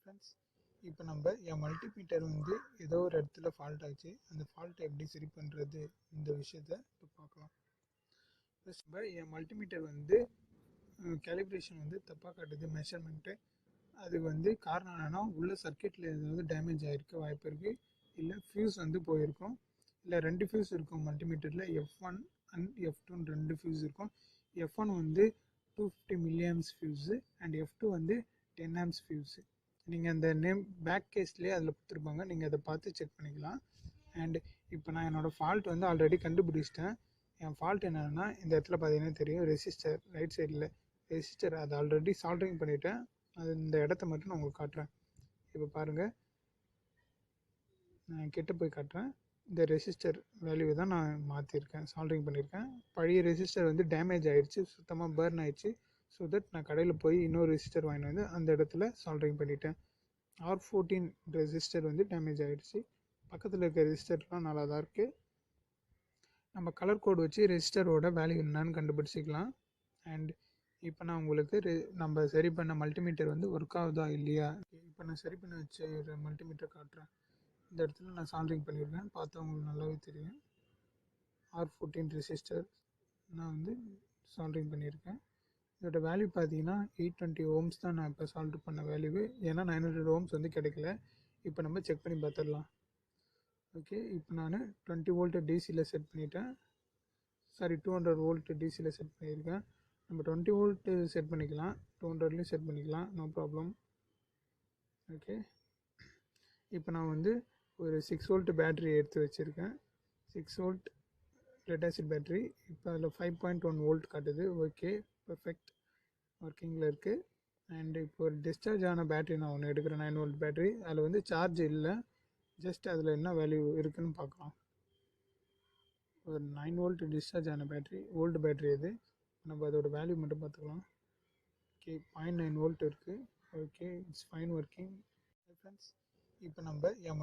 Friends, இப்போ நம்ம என் multimeter வந்து ஏதோ ஒரு இடத்துல ஃபால்ட் ஆச்சு. அந்த ஃபால்ட்டை எப்படி சரி பண்ணுறது, இந்த விஷயத்த இப்போ பார்க்கலாம். ஃபர்ஸ்ட் நம்ம என் மல்டிமீட்டர் வந்து கேலிப்ரேஷன் வந்து தப்பாக காட்டுது மெஷர்மெண்ட்டு. அது வந்து காரணம் என்னென்னா, உள்ள சர்க்கியூட்டில் ஏதாவது டேமேஜ் ஆகிருக்க வாய்ப்பு இருக்குது. இல்லை ஃபியூஸ் வந்து போயிருக்கும். இல்லை 2 ஃபியூஸ் இருக்கும் மல்டிமீட்டரில். F1 அண்ட் F2 2 ஃபியூஸ் இருக்கும். F1 வந்து 250 மில்லியம்ஸ் ஃபியூஸு அண்ட் F2 வந்து 10 ஆம்ஸ் ஃபியூஸு. நீங்கள் அந்த நேம் பேக் கேஸ்லேயே அதில் கொடுத்துருப்பாங்க, நீங்கள் அதை பார்த்து செக் பண்ணிக்கலாம். அண்ட் இப்போ நான் என்னோடய ஃபால்ட் வந்து ஆல்ரெடி கண்டுபிடிச்சிட்டேன். என் ஃபால்ட் என்னென்னா, இந்த இடத்துல பார்த்தீங்கன்னா தெரியும், ரெசிஸ்டர் ரைட் சைடில் ரெசிஸ்டர் அதை ஆல்ரெடி சால்ட்ரிங் பண்ணிவிட்டேன். அது இந்த இடத்த மட்டும் நான் உங்களுக்கு காட்டுறேன். இப்போ பாருங்கள், நான் கிட்ட போய் காட்டுறேன். இந்த ரெசிஸ்டர் வேல்யூ தான் நான் மாற்றிருக்கேன், சால்ட்ரிங் பண்ணியிருக்கேன். பழைய ரெசிஸ்டர் வந்து டேமேஜ் ஆகிடுச்சு, சுத்தமாக பர்ன் ஆகிடுச்சு. ஸோ தட் நான் கடையில் போய் இன்னொரு ரெசிஸ்டர் வாங்கிட்டு வந்து அந்த இடத்துல சால்ட்ரிங் பண்ணிட்டேன். R14 ரெசிஸ்டர் வந்து டேமேஜ் ஆகிடுச்சு. பக்கத்தில் இருக்க ரெசிஸ்டர்லாம் நல்லா தான் இருக்குது. நம்ம கலர் கோட் வச்சு ரெசிஸ்டரோட வேல்யூ என்னன்னு கண்டுபிடிச்சிக்கலாம். அண்ட் இப்போ நான் உங்களுக்கு நம்ம சரி பண்ண மல்டிமீட்டர் வந்து ஒர்க் ஆகுதா இல்லையா, இப்போ நான் சரி பண்ணி வச்ச மல்டிமீட்டர் காட்டுறேன். இந்த இடத்துல நான் சால்ட்ரிங் பண்ணியிருக்கேன், பார்த்தா உங்களுக்கு நல்லாவே தெரியும். R14 ரெசிஸ்டர் நான் வந்து சால்ட்ரிங் பண்ணியிருக்கேன். இதோட வேல்யூ பார்த்தீங்கன்னா 820 ஓம்ஸ் தான் நான் இப்போ சால்வ் பண்ண வேல்யூ. ஏன்னா 900 ஓம்ஸ் வந்து கிடைக்கல. இப்போ நம்ம செக் பண்ணி பார்த்துடலாம். ஓகே, இப்போ நான் 20 வோல்ட் டிசியில் செட் பண்ணிட்டேன். சாரி, 200 வோல்ட் டிசியில் செட் பண்ணியிருக்கேன். நம்ம 20 வோல்ட் செட் பண்ணிக்கலாம், 200லேயும் செட் பண்ணிக்கலாம், நோ ப்ராப்ளம். ஓகே, இப்போ நான் வந்து ஒரு 6 வோல்ட் பேட்ரி எடுத்து வச்சுருக்கேன். 6 வோல்ட் லெட் ஆசிட் பேட்ரி. இப்போ அதில் 5.1 வோல்ட் காட்டுது. ஓகே, பர்ஃபெக்ட், ஒர்க்கிங்கில் இருக்குது. அண்ட் இப்போ ஒரு டிஸ்சார்ஜ் ஆன பேட்ரி நான் ஒன்று எடுக்கிறேன், 9 வோல்ட் பேட்ரி. அதில் வந்து சார்ஜ் இல்லை, ஜஸ்ட் அதில் என்ன வேல்யூ இருக்குதுன்னு பார்க்கலாம். ஒரு 9 வோல்ட் டிஸ்சார்ஜ் ஆன பேட்ரி, ஓல்டு பேட்ரி அது. நம்ம அதோட வேல்யூ மட்டும் பார்த்துக்கலாம். ஓகே, 0.9 வோல்ட் இருக்குது. Okay, it's fine working. Friends, இப்போ நம்ம என்